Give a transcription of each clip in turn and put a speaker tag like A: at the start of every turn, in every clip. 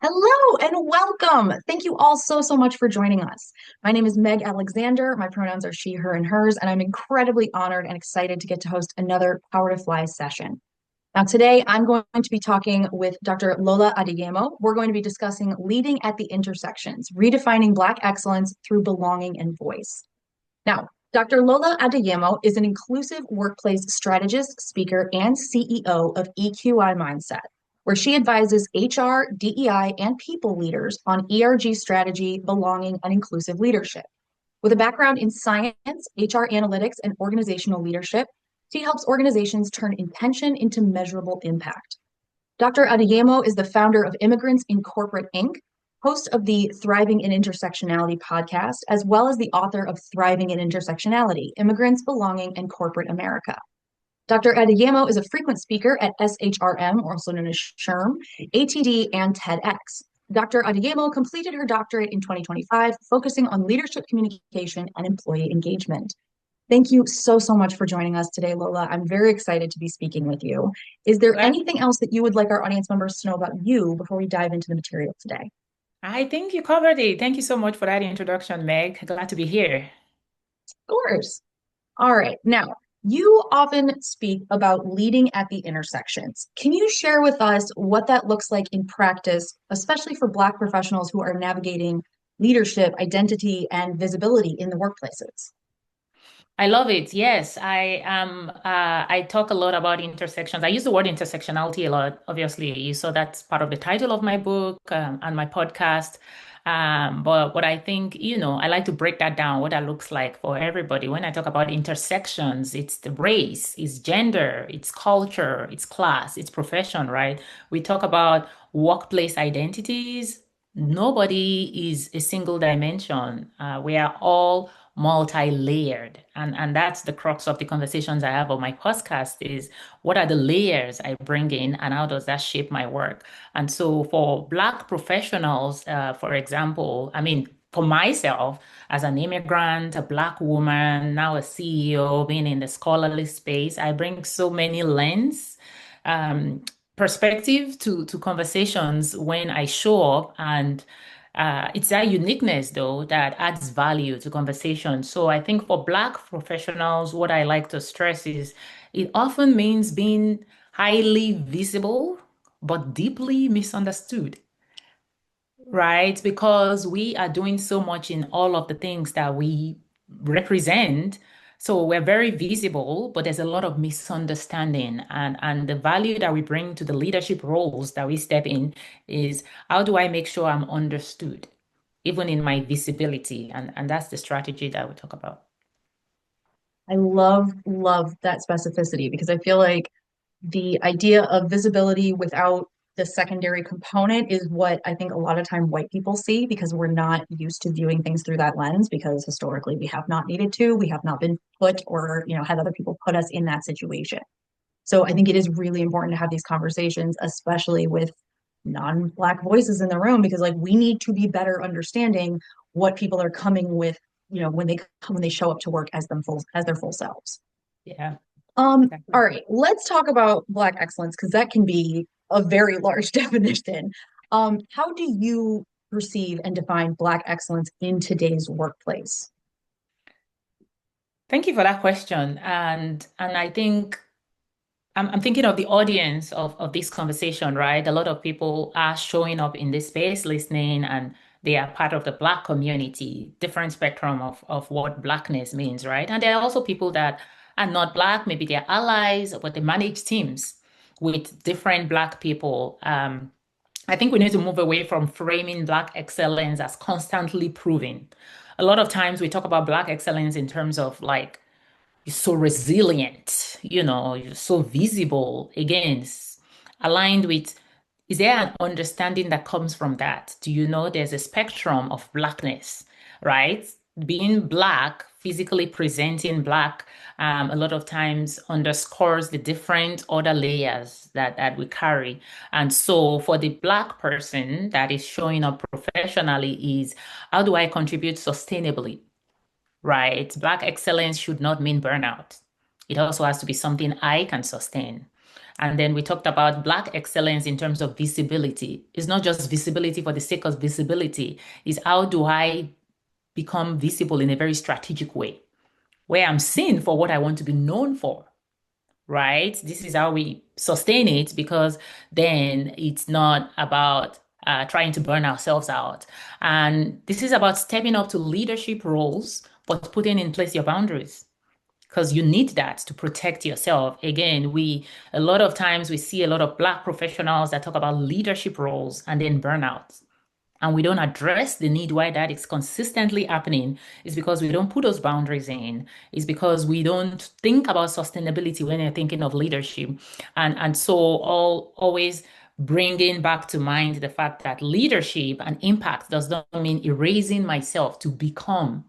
A: Hello and welcome. Thank you all so much for joining us. My name is Meg Alexander. My pronouns are she, her, and hers, and I'm incredibly honored and excited to get to host another Power to Fly session. Now, today I'm going to be talking with Dr. Lola Adeyemo. We're going to be discussing leading at the intersections, redefining Black excellence through belonging and voice. Now, Dr. Lola Adeyemo is an inclusive workplace strategist, speaker, and CEO of EQImindset, where she advises HR, DEI, and people leaders on ERG strategy, belonging, and inclusive leadership. With a background in science, HR analytics, and organizational leadership, she helps organizations turn intention into measurable impact. Dr. Adeyemo is the founder of Immigrants in Corporate Inc., host of the Thriving in Intersectionality podcast, as well as the author of Thriving in Intersectionality, Immigrants, Belonging, and Corporate America. Dr. Adeyemo is a frequent speaker at SHRM, or also known as SHRM, ATD, and TEDx. Dr. Adeyemo completed her doctorate in 2025, focusing on leadership communication and employee engagement. Thank you so much for joining us today, Lola. I'm very excited to be speaking with you. Is there
B: Well,
A: anything else that you would like our audience members to know about you before we dive into the material today?
B: I think you covered it. Thank you so much for that introduction, Meg. Glad to be here.
A: Of course. All right. Now, you often speak about leading at the intersections. Can you share with us what that looks like in practice, especially for Black professionals who are navigating leadership, identity, and visibility in the workplaces?
B: I love it. Yes, I talk a lot about intersections. I use the word intersectionality a lot, obviously. So that's part of the title of my book and my podcast. But what I think, I like to break that down, what that looks like for everybody. When I talk about intersections, it's the race, it's gender, it's culture, it's class, it's profession, right? We talk about workplace identities. Nobody is a single dimension. We are all multi-layered, and that's the crux of the conversations I have on my podcast is what are the layers I bring in and how does that shape my work. And so for Black professionals, for example, I mean, for myself as an immigrant, a Black woman, now a CEO, being in the scholarly space, I bring so many lens um, perspective to conversations when I show up, and it's that uniqueness, though, that adds value to conversation. So I think for Black professionals, what I like to stress is it often means being highly visible, but deeply misunderstood, right? Because we are doing so much in all of the things that we represent. So we're very visible, but there's a lot of misunderstanding. And the value that we bring to the leadership roles that we step in is how do I make sure I'm understood, even in my visibility? And that's the strategy that we talk about.
A: I love that specificity because I feel like the idea of visibility without the secondary component is what I think a lot of time white people see because we're not used to viewing things through that lens because historically we have not needed to, we have not been put or, had other people put us in that situation. So I think it is really important to have these conversations, especially with non-Black voices in the room, because like we need to be better understanding what people are coming with, when they show up to work as their full selves.
B: Yeah,
A: All
B: exactly.
A: right, let's talk about Black excellence because that can be a very large definition. How do you perceive and define Black excellence in today's workplace?
B: Thank you for that question. And I think I'm thinking of the audience of this conversation, right? A lot of people are showing up in this space, listening, and they are part of the Black community, different spectrum of what Blackness means, right? And there are also people that are not Black, maybe they're allies, but they manage teams with different Black people. I think we need to move away from framing Black excellence as constantly proving. A lot of times we talk about Black excellence in terms of like, you're so resilient, you're so visible. Again, aligned with, is there an understanding that comes from that? Do you know there's a spectrum of Blackness, right? Being Black, physically presenting Black, a lot of times underscores the different other layers that we carry. And so for the Black person that is showing up professionally is, how do I contribute sustainably? Right? Black excellence should not mean burnout. It also has to be something I can sustain. And then we talked about Black excellence in terms of visibility. It's not just visibility for the sake of visibility, it's how do I become visible in a very strategic way, where I'm seen for what I want to be known for, right? This is how we sustain it because then it's not about trying to burn ourselves out. And this is about stepping up to leadership roles, but putting in place your boundaries because you need that to protect yourself. Again, a lot of times we see a lot of Black professionals that talk about leadership roles and then burnout. And we don't address the need why that is consistently happening is because we don't put those boundaries in. It's because we don't think about sustainability when you're thinking of leadership. And so always bringing back to mind the fact that leadership and impact does not mean erasing myself to become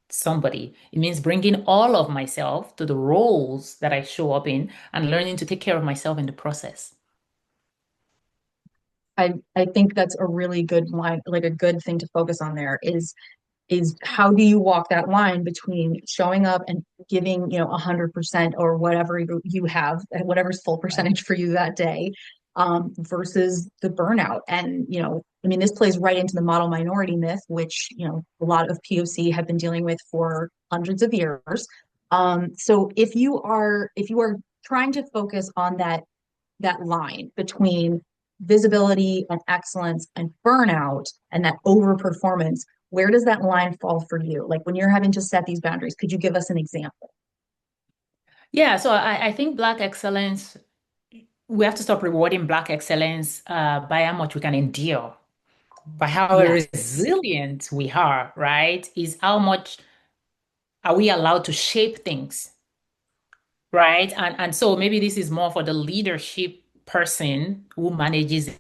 B: somebody. It means bringing all of myself to the roles that I show up in and learning to take care of myself in the process.
A: I think that's a really good line, like a good thing to focus on there is how do you walk that line between showing up and giving, 100% or whatever you have, whatever's full
B: Right.
A: percentage for you that day, versus the burnout. And, I mean, this plays right into the model minority myth, which, a lot of POC have been dealing with for hundreds of years. So if you are trying to focus on that line between visibility and excellence and burnout and that overperformance, where does that line fall for you? Like when you're having to set these boundaries, could you give us an example?
B: Yeah, so I think Black excellence, we have to stop rewarding Black excellence by how much we can endure, by how
A: Yes.
B: resilient we are, right? Is how much are we allowed to shape things, right? And so maybe this is more for the leadership person who manages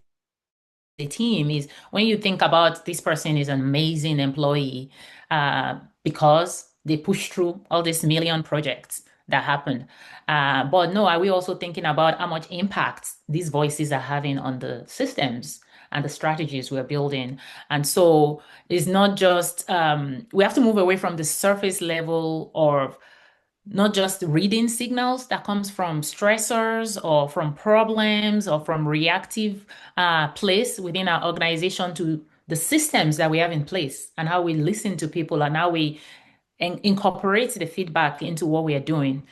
B: the team is when you think about this person is an amazing employee because they push through all these million projects that happen. But no, are we also thinking about how much impact these voices are having on the systems and the strategies we're building? And so it's not just, we have to move away from the surface level or not just reading signals that comes from stressors or from problems or from reactive place within our organization to the systems that we have in place and how we listen to people and how we incorporate the feedback into what we are doing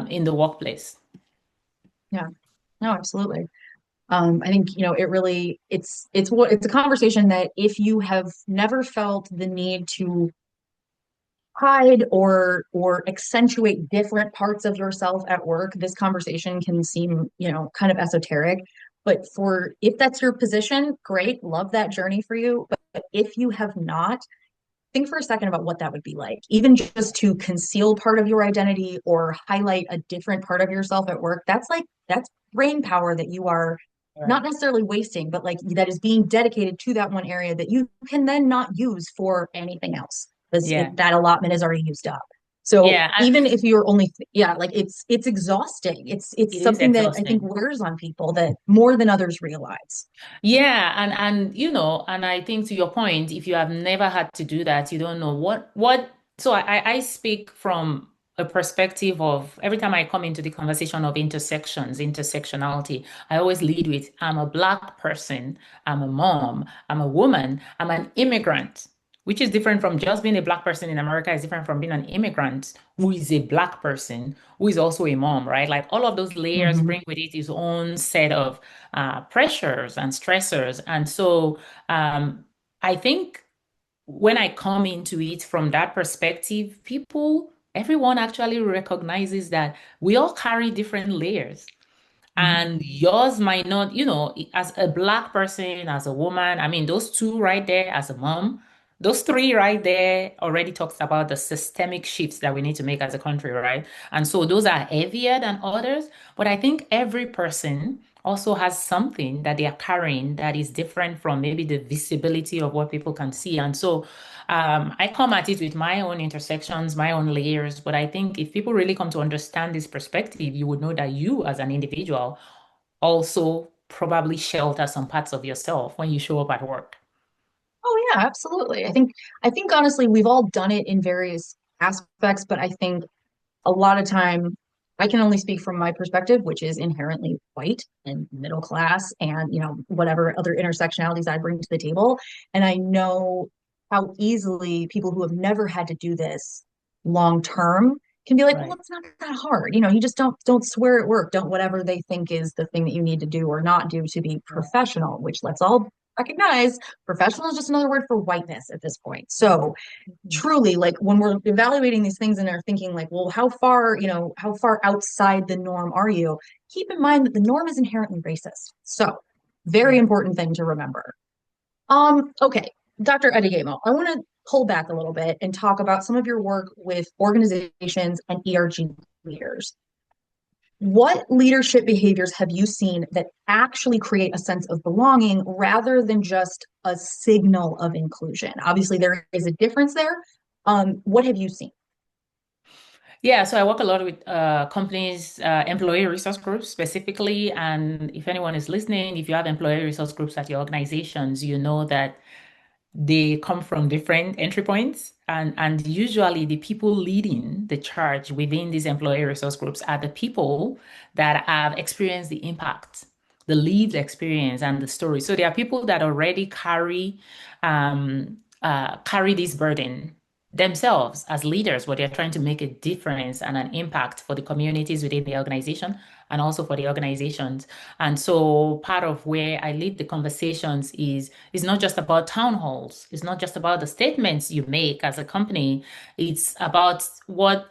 B: in the workplace.
A: Yeah. No, absolutely. I think, it really it's a conversation that if you have never felt the need to hide or accentuate different parts of yourself at work, this conversation can seem, kind of esoteric. But for if that's your position, great, love that journey for you. But if you have not, think for a second about what that would be like. Even just to conceal part of your identity or highlight a different part of yourself at work, that's brain power that you are not
B: Right.
A: necessarily wasting, but like that is being dedicated to that one area that you can then not use for anything else because
B: Yeah.
A: that allotment is already used up. So
B: Yeah.
A: even if you're only, yeah, like it's exhausting. It's
B: It is
A: something that I think
B: exhausting.
A: wears on people that more than others realize.
B: Yeah, and and I think to your point, if you have never had to do that, you don't know what. So I speak from a perspective of every time I come into the conversation of intersectionality, I always lead with I'm a Black person, I'm a mom, I'm a woman, I'm an immigrant, which is different from just being a Black person in America, is different from being an immigrant who is a Black person who is also a mom, right? Like all of those layers
A: Mhm.
B: bring with it its own set of pressures and stressors. And so I think when I come into it from that perspective, everyone actually recognizes that we all carry different layers.
A: Mhm.
B: And yours might not, as a Black person, as a woman, I mean, those two right there, as a mom, those three right there already talks about the systemic shifts that we need to make as a country, right? And so those are heavier than others. But I think every person also has something that they are carrying that is different from maybe the visibility of what people can see. And so I come at it with my own intersections, my own layers. But I think if people really come to understand this perspective, you would know that you, as an individual, also probably shelter some parts of yourself when you show up at work.
A: Oh yeah, absolutely. I think honestly we've all done it in various aspects, but I think a lot of time I can only speak from my perspective, which is inherently white and middle class and, whatever other intersectionalities I bring to the table. And I know how easily people who have never had to do this long term can be like, well,
B: Right.
A: it's not that hard. You just don't swear at work. Don't whatever they think is the thing that you need to do or not do to be
B: Right.
A: professional, which let's all recognize professional is just another word for whiteness at this point. So
B: Mhm.
A: truly, like when we're evaluating these things and are thinking like, well, how far outside the norm are you? Keep in mind that the norm is inherently racist. So very
B: Yeah.
A: important thing to remember. Okay, Dr. Adeyemo, I want to pull back a little bit and talk about some of your work with organizations and ERG leaders. What leadership behaviors have you seen that actually create a sense of belonging rather than just a signal of inclusion? Obviously, there is a difference there. What have you seen?
B: Yeah, so I work a lot with companies, employee resource groups specifically. And if anyone is listening, if you have employee resource groups at your organizations, you know that they come from different entry points. And usually the people leading the charge within these employee resource groups are the people that have experienced the impact, the lived experience and the story. So there are people that already carry this burden themselves as leaders, where they're trying to make a difference and an impact for the communities within the organization and also for the organizations. And so part of where I lead the conversations is not just about town halls. It's not just about the statements you make as a company. It's about what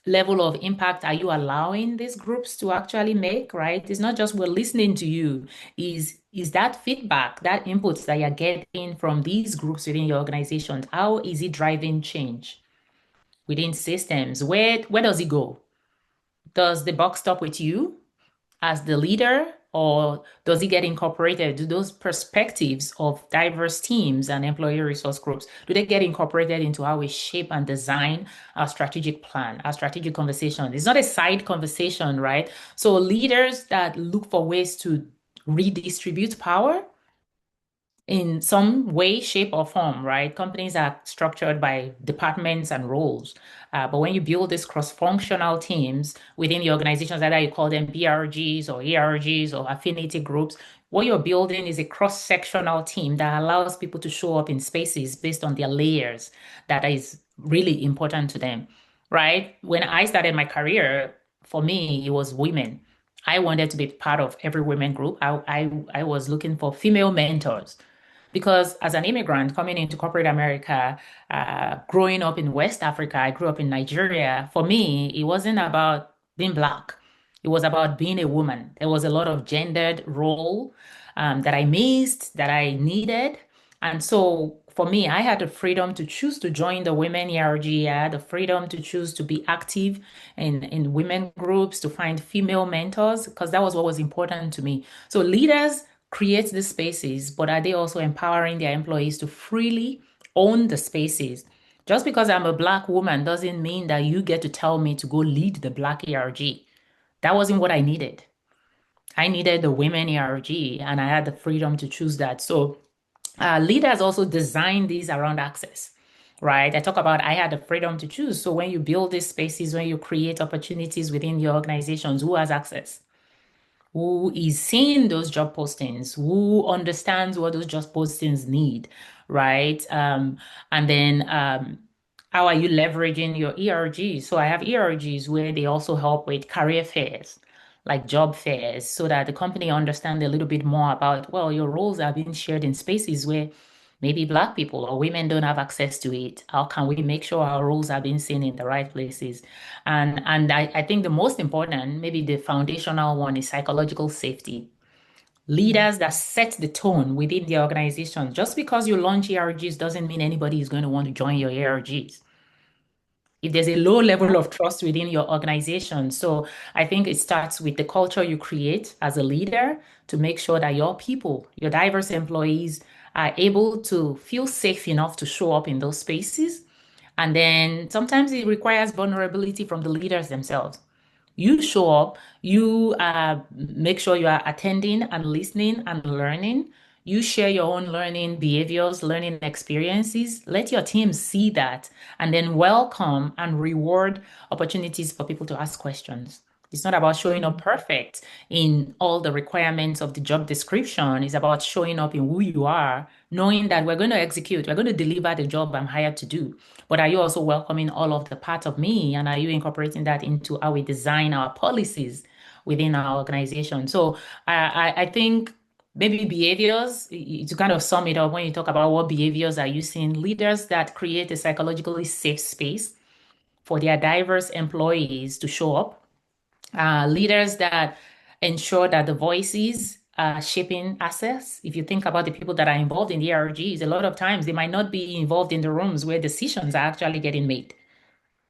B: level of impact are you allowing these groups to actually make, right? It's not just we're listening to you. Is that feedback, that inputs that you're getting from these groups within your organization, how is it driving change within systems? Where does it go? Does the buck stop with you as the leader, or does it get incorporated? Do those perspectives of diverse teams and employee resource groups, do they get incorporated into how we shape and design our strategic plan, our strategic conversation? It's not a side conversation, right? So leaders that look for ways to redistribute power in some way, shape, or form, right? Companies are structured by departments and roles. But when you build these cross-functional teams within the organizations, either you call them BRGs or ERGs or affinity groups, what you're building is a cross-sectional team that allows people to show up in spaces based on their layers that is really important to them, right? When I started my career, for me, it was women. I wanted to be part of every women group. I was looking for female mentors because as an immigrant coming into corporate America, growing up in West Africa, I grew up in Nigeria. For me, it wasn't about being Black. It was about being a woman. There was a lot of gendered role that I missed, that I needed. And so for me, I had the freedom to choose to join the women ERG. I had the freedom to choose to be active in women groups, to find female mentors, because that was what was important to me. So leaders create these spaces, but are they also empowering their employees to freely own the spaces? Just because I'm a Black woman doesn't mean that you get to tell me to go lead the Black ERG. That wasn't what I needed. I needed the women ERG, and I had the freedom to choose that. So leaders also design these around access, right? I talk about I had the freedom to choose. So when you build these spaces, when you create opportunities within your organizations, who has access? Who is seeing those job postings, who understands what those job postings need, right? And then how are you leveraging your ERGs? So I have ERGs where they also help with career fairs, like job fairs, so that the company understand a little bit more about, well, your roles are being shared in spaces where maybe Black people or women don't have access to it. How can we make sure our roles are being seen in the right places? And I think the most important, maybe the foundational one, is psychological safety. Leaders that set the tone within the organization. Just because you launch ERGs doesn't mean anybody is going to want to join your ERGs. If there's a low level of trust within your organization. So I think it starts with the culture you create as a leader to make sure that your people, your diverse employees, are able to feel safe enough to show up in those spaces. And then sometimes it requires vulnerability from the leaders themselves. You show up, you make sure you are attending and listening and learning. You share your own learning behaviors, learning experiences. Let your team see that and then welcome and reward opportunities for people to ask questions. It's not about showing up
A: Mhm.
B: perfect in all the requirements of the job description. It's about showing up in who you are, knowing that we're going to execute, we're going to deliver the job I'm hired to do. But are you also welcoming all of the parts of me? And are you incorporating that into how we design our policies within our organization? So I think maybe behaviors, to kind of sum it up, when you talk about what behaviors are you seeing, leaders that create a psychologically safe space for their diverse employees to show up, leaders that ensure that the voices are shaping access. If you think about the people that are involved in the ERGs, a lot of times they might not be involved in the rooms where decisions are actually getting made.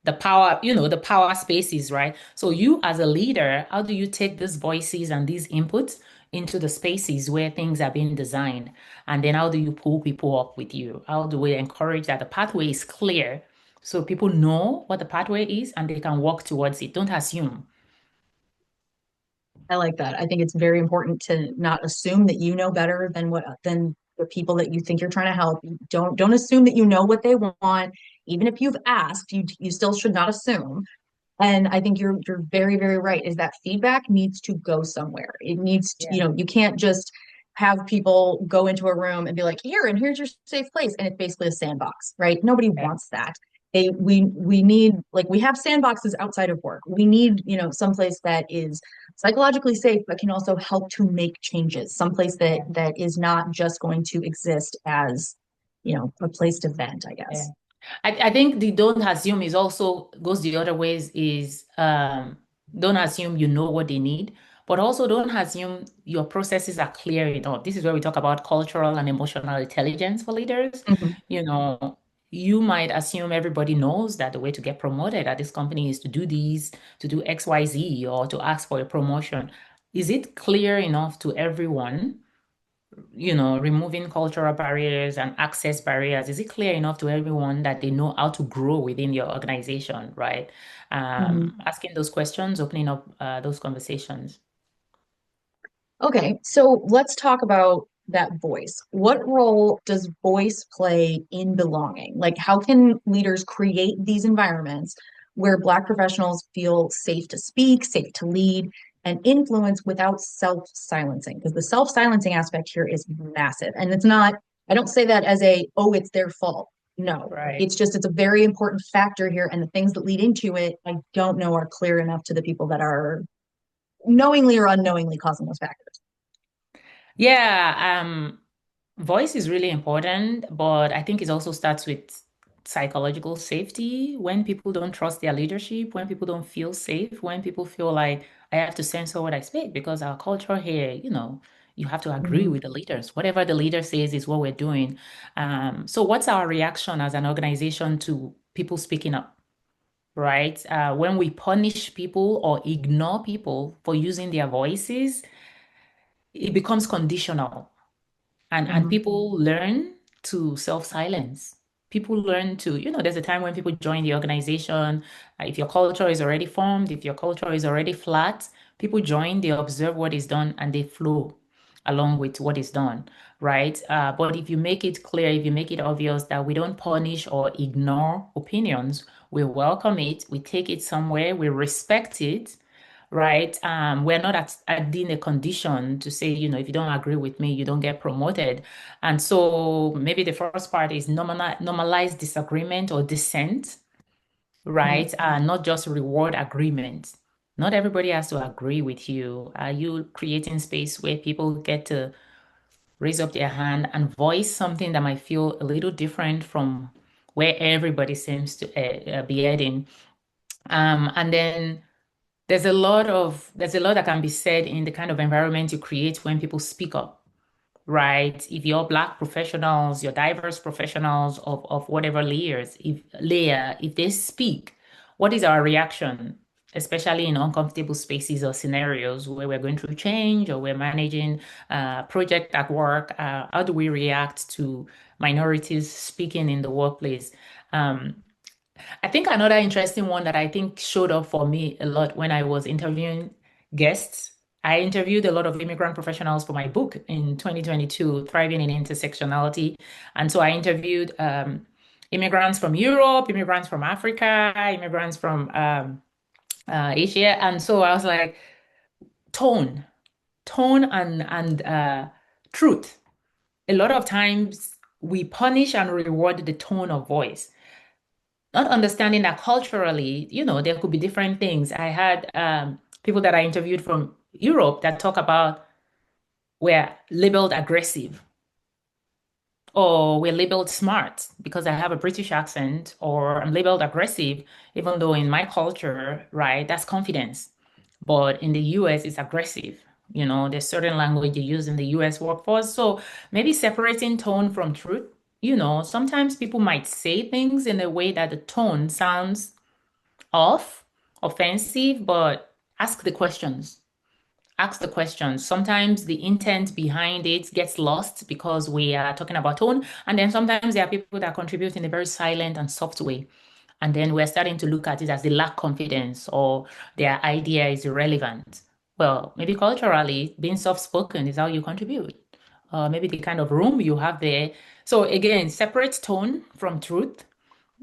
B: The power, the power spaces, right? So you as a leader, how do you take these voices and these inputs into the spaces where things are being designed? And then how do you pull people up with you? How do we encourage that the pathway is clear so people know what the pathway is and they can walk towards it? Don't assume.
A: I like that. I think it's very important to not assume that you know better than the people that you think you're trying to help. Don't assume that you know what they want. Even if you've asked, you still should not assume. And I think you're very, very right, is that feedback needs to go somewhere. It needs to,
B: Yeah.
A: you can't just have people go into a room and be like, here, and here's your safe place. And it's basically a sandbox, right? Nobody
B: Yeah.
A: wants that. We need, like, we have sandboxes outside of work. We need, someplace that is psychologically safe, but can also help to make changes. Someplace that is not just going to exist as, a place to vent, I
B: Yeah.
A: guess.
B: I think the don't assume is also goes the other ways is don't assume you know what they need, but also don't assume your processes are clear enough. This is where we talk about cultural and emotional intelligence for leaders.
A: Mhm.
B: You know, you might assume everybody knows that the way to get promoted at this company is to do these, to do XYZ, or to ask for a promotion. Is it clear enough to everyone? Removing cultural barriers and access barriers, is it clear enough to everyone that they know how to grow within your organization, right?
A: Mhm.
B: Asking those questions, opening up those conversations.
A: Okay, so let's talk about that voice. What role does voice play in belonging? Like, how can leaders create these environments where Black professionals feel safe to speak, safe to lead, and influence without self-silencing? Because the self-silencing aspect here is massive. And it's not, I don't say that as oh, it's their fault. No,
B: Right.
A: it's a very important factor here. And the things that lead into it, I don't know are clear enough to the people that are knowingly or unknowingly causing those factors.
B: Yeah, voice is really important, but I think it also starts with psychological safety. When people don't trust their leadership, when people don't feel safe, when people feel like I have to censor what I speak because our culture here, you have to agree
A: Mhm.
B: with the leaders. Whatever the leader says is what we're doing. So what's our reaction as an organization to people speaking up, right? When we punish people or ignore people for using their voices, it becomes conditional and
A: Mhm.
B: people learn to self-silence. People learn to, there's a time when people join the organization. If your culture is already formed, if your culture is already flat, people join, they observe what is done, and they flow along with what is done, right? But if you make it clear, if you make it obvious that we don't punish or ignore opinions, we welcome it, we take it somewhere, we respect it, right? We're not adding a condition to say, if you don't agree with me, you don't get promoted. And so maybe the first part is normalize disagreement or dissent,
A: Mhm.
B: right? Not just reward agreement. Not everybody has to agree with you. Are you creating space where people get to raise up their hand and voice something that might feel a little different from where everybody seems to be heading? And then there's a lot that can be said in the kind of environment you create when people speak up, right? If you're Black professionals, you're diverse professionals of whatever if they speak, what is our reaction? Especially in uncomfortable spaces or scenarios where we're going through change or we're managing a project at work. How do we react to minorities speaking in the workplace? Um, I think another interesting one that I think showed up for me a lot when I was interviewing guests I interviewed a lot of immigrant professionals for my book in 2022, Thriving in Intersectionality. And so I interviewed immigrants from Europe, immigrants from Africa, immigrants from Asia. And so I was like, tone, tone and truth. A lot of times we punish and reward the tone of voice, not understanding that culturally, there could be different things. I had people that I interviewed from Europe that talk about were labeled aggressive or we're labeled smart because I have a British accent, or I'm labeled aggressive, even though in my culture, right, that's confidence. But in the US, it's aggressive. There's certain language you use in the US workforce. So maybe separating tone from truth. Sometimes people might say things in a way that the tone sounds off, offensive, but ask the questions. Ask the questions. Sometimes the intent behind it gets lost because we are talking about tone. And then sometimes there are people that contribute in a very silent and soft way. And then we're starting to look at it as they lack confidence or their idea is irrelevant. Well, maybe culturally, being soft-spoken is how you contribute. Maybe the kind of room you have there. So again, separate tone from truth,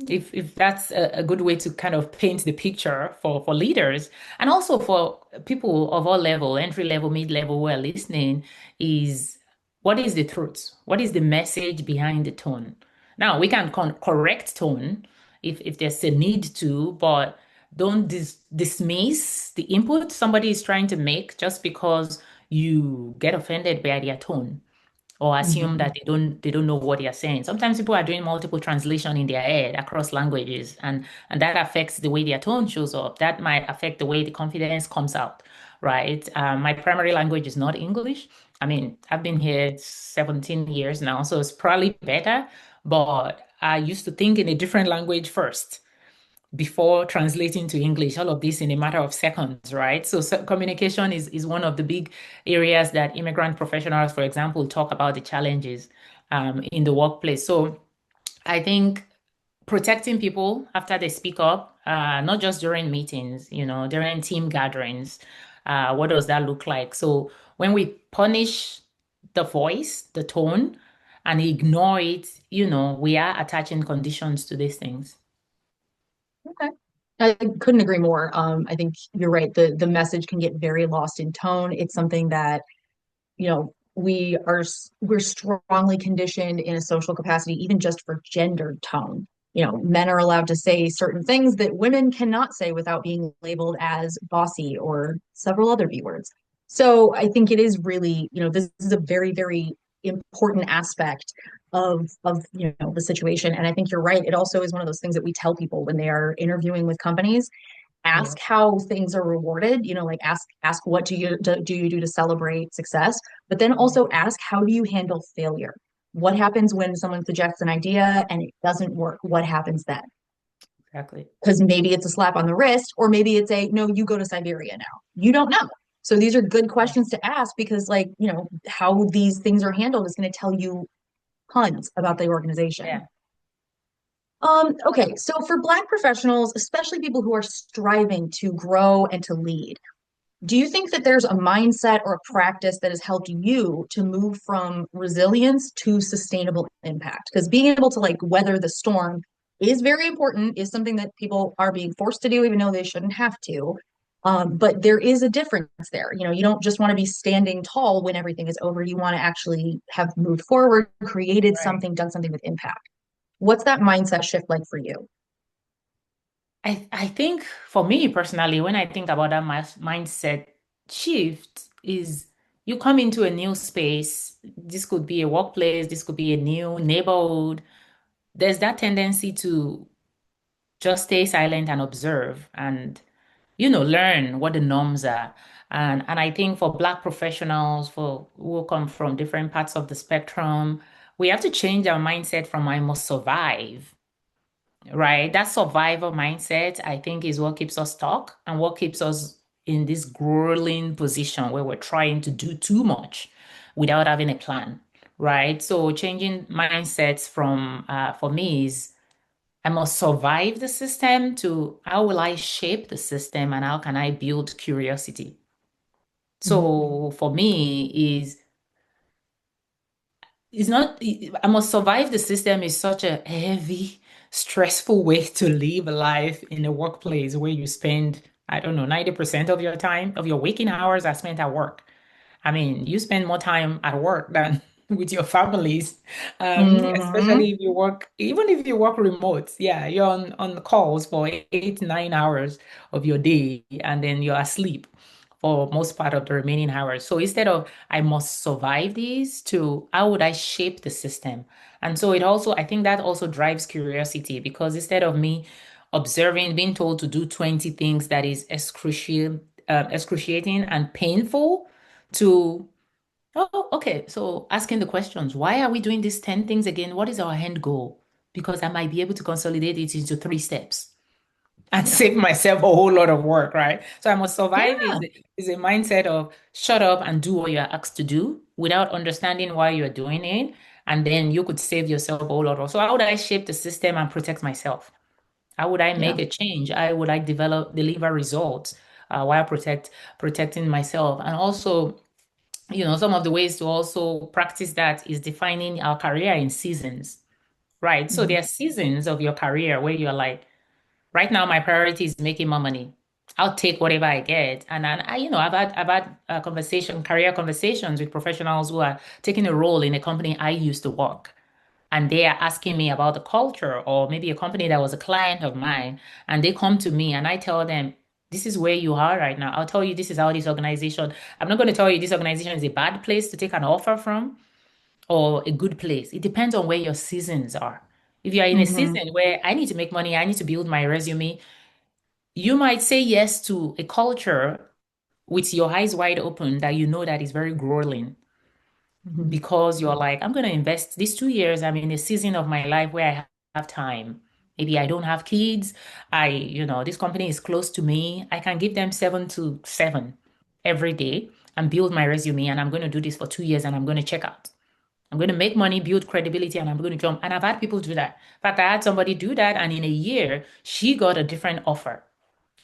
B: if that's a good way to kind of paint the picture for leaders and also for people of all level, entry level, mid level who are listening, is what is the truth? What is the message behind the tone? Now we can correct tone if there's a need to, but don't dismiss the input somebody is trying to make just because you get offended by their tone or assume
A: Mhm.
B: that they don't know what they're saying. Sometimes people are doing multiple translation in their head across languages, and that affects the way their tone shows up. That might affect the way the confidence comes out, right? My primary language is not English. I mean, I've been here 17 years now, so it's probably better, but I used to think in a different language first before translating to English, all of this in a matter of seconds, right? So communication is one of the big areas that immigrant professionals, for example, talk about the challenges in the workplace. So I think protecting people after they speak up, not just during meetings, during team gatherings, what does that look like? So when we punish the voice, the tone, and ignore it, we are attaching conditions to these things.
A: Okay. I couldn't agree more. I think you're right. The message can get very lost in tone. It's something that, we're strongly conditioned in a social capacity, even just for gendered tone. Men are allowed to say certain things that women cannot say without being labeled as bossy or several other B words. So I think it is really, this is a very, very important aspect of the situation. And I think you're right. It also is one of those things that we tell people when they are interviewing with companies.
B: Yeah.
A: Ask how things are rewarded, like ask what do you do to celebrate success, but then
B: Yeah,
A: also ask how do you handle failure. What happens when someone suggests an idea and it doesn't work? What happens then?
B: exactly.
A: Because maybe it's a slap on the wrist, or maybe it's a no, you go to Siberia now. You don't know. So these are good
B: Yeah.
A: questions to ask, because how these things are handled is going to tell you tons about the organization.
B: Yeah.
A: Okay, so for Black professionals, especially people who are striving to grow and to lead, do you think that there's a mindset or a practice that has helped you to move from resilience to sustainable impact? Because being able to like weather the storm is very important, is something that people are being forced to do, even though they shouldn't have to. But there is a difference there. You don't just want to be standing tall when everything is over. You want to actually have moved forward, created
B: Right.
A: something, done something with impact. What's that mindset shift like for you?
B: I think for me personally, when I think about that mindset shift, is you come into a new space. This could be a workplace, this could be a new neighborhood. There's that tendency to just stay silent and observe and, learn what the norms are. And I think for Black professionals, for who come from different parts of the spectrum, we have to change our mindset from I must survive. Right? That survival mindset, I think, is what keeps us stuck and what keeps us in this grueling position where we're trying to do too much without having a plan. Right? So changing mindsets from for me is I must survive the system to how will I shape the system and how can I build curiosity?
A: Mhm.
B: So for me, it's not, I must survive the system is such a heavy, stressful way to live life in a workplace where you spend, I don't know, 90% of your time, of your waking hours are spent at work. I mean, you spend more time at work than with your families,
A: Mhm.
B: especially if you work, even if you work remote. Yeah, you're on the calls for 8, 9 hours of your day, and then you're asleep for most part of the remaining hours. So instead of I must survive these, to how would I shape the system? And so it also, I think that also drives curiosity because instead of me observing, being told to do 20 things that is excruciating and painful to, oh, okay, so asking the questions, why are we doing these 10 things again? What is our end goal? Because I might be able to consolidate it into 3 steps and
A: Yeah.
B: save myself a whole lot of work, right? So I must survive
A: Yeah.
B: is a mindset of shut up and do what you're asked to do without understanding why you're doing it. And then you could save yourself a whole lot of. So how would I shape the system and protect myself? How would I
A: Yeah.
B: make a change? How would I deliver results while protecting myself? And also, some of the ways to also practice that is defining our career in seasons, right? So
A: Mhm.
B: there are seasons of your career where you're like, right now, my priority is making more money. I'll take whatever I get. And then I've had career conversations with professionals who are taking a role in a company I used to work. And they are asking me about the culture or maybe a company that was a client of mine. And they come to me and I tell them, this is where you are right now. I'll tell you this is how this organization, I'm not going to tell you this organization is a bad place to take an offer from or a good place. It depends on where your seasons are. If you are in a
A: Mhm.
B: season where I need to make money, I need to build my resume, you might say yes to a culture with your eyes wide open that you know that is very grueling
A: Mhm.
B: because you're like, I'm going to invest these 2 years. I'm in a season of my life where I have time. Maybe I don't have kids. This company is close to me. I can give them 7 to 7 every day and build my resume. And I'm going to do this for 2 years and I'm going to check out. I'm going to make money, build credibility, and I'm going to jump. And I've had people do that. In fact, I had somebody do that, and in a year, she got a different offer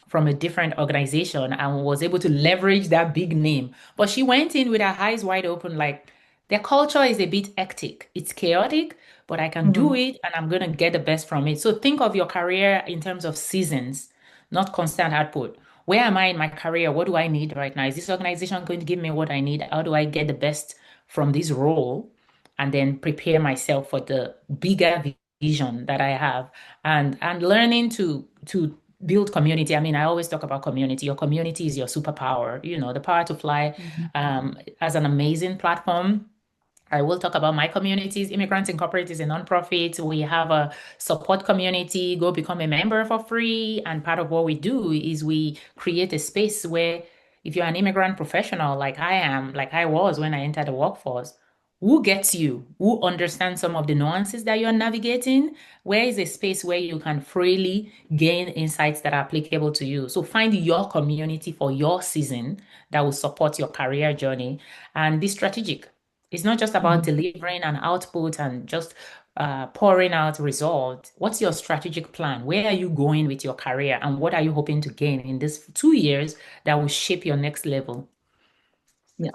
B: from a different organization and was able to leverage that big name. But she went in with her eyes wide open, like their culture is a bit hectic. It's chaotic, but I can do
A: Mhm.
B: it and I'm going to get the best from it. So think of your career in terms of seasons, not constant output. Where am I in my career? What do I need right now? Is this organization going to give me what I need? How do I get the best from this role? And then prepare myself for the bigger vision that I have and learning to build community. I mean, I always talk about community. Your community is your superpower. The Power to Fly
A: Mhm.
B: as an amazing platform. I will talk about my communities. Immigrants Incorporated is a nonprofit. We have a support community. Go become a member for free. And part of what we do is we create a space where if you're an immigrant professional like I am, like I was when I entered the workforce, who gets you? Who understands some of the nuances that you're navigating? Where is a space where you can freely gain insights that are applicable to you? So find your community for your season that will support your career journey and be strategic. It's not just about
A: Mhm.
B: delivering an output and just pouring out results. What's your strategic plan? Where are you going with your career? And what are you hoping to gain in this 2 years that will shape your next level?
A: Yeah.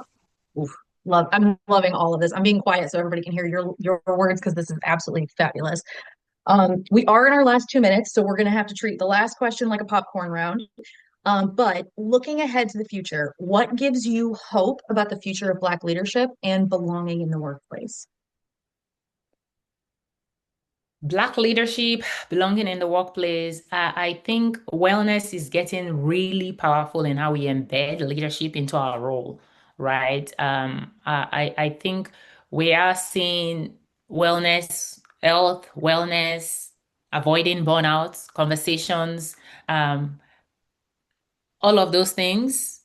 A: Oof. I'm loving all of this. I'm being quiet so everybody can hear your words because this is absolutely fabulous. We are in our last 2 minutes, so we're gonna have to treat the last question like a popcorn round. But looking ahead to the future, what gives you hope about the future of Black leadership and belonging in the workplace?
B: Black leadership, belonging in the workplace. I think wellness is getting really powerful in how we embed leadership into our role, right? I think we are seeing wellness, avoiding burnouts, conversations, um, all of those things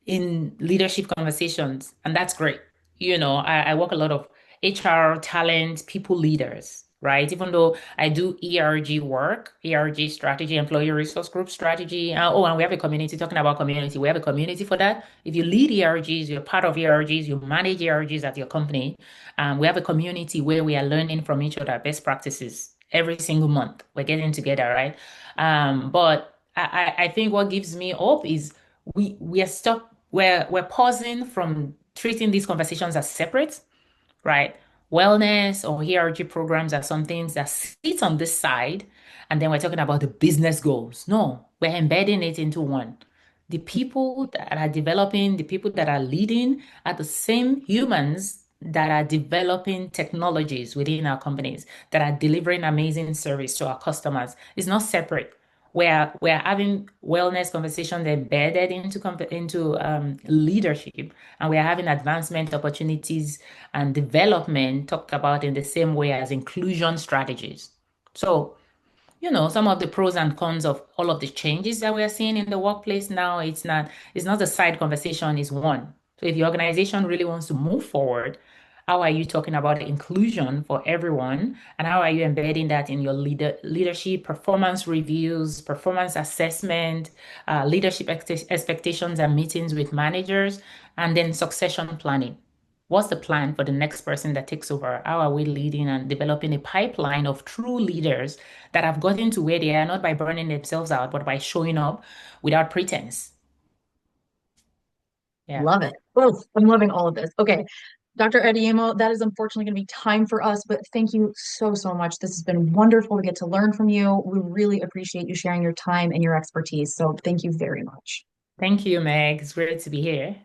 B: in leadership conversations, and that's great. I work a lot of HR, talent, people leaders, right? Even though I do ERG work, ERG strategy, employee resource group strategy. And we have a community talking about community. We have a community for that. If you lead ERGs, you're part of ERGs, you manage ERGs at your company. We have a community where we are learning from each other best practices every single month. We're getting together, right? But I think what gives me hope is we are stuck we're pausing from treating these conversations as separate, right? Wellness or ERG programs are some things that sit on this side, and then we're talking about the business goals. No, we're embedding it into one. The people that are developing, the people that are leading are the same humans that are developing technologies within our companies, that are delivering amazing service to our customers. It's not separate. We're having wellness conversations embedded into leadership, and we're having advancement opportunities and development talked about in the same way as inclusion strategies. So, some of the pros and cons of all of the changes that we are seeing in the workplace now, it's not a side conversation, it's one. So if the organization really wants to move forward, how are you talking about inclusion for everyone? And how are you embedding that in your leadership, performance reviews, performance assessment, leadership expectations and meetings with managers, and then succession planning? What's the plan for the next person that takes over? How are we leading and developing a pipeline of true leaders that have gotten to where they are, not by burning themselves out, but by showing up without pretense? Yeah.
A: Love it. Oh, I'm loving all of this. Okay. Dr. Adeyemo, that is unfortunately going to be time for us, but thank you so, so much. This has been wonderful to get to learn from you. We really appreciate you sharing your time and your expertise. So thank you very much.
B: Thank you, Meg. It's great to be here.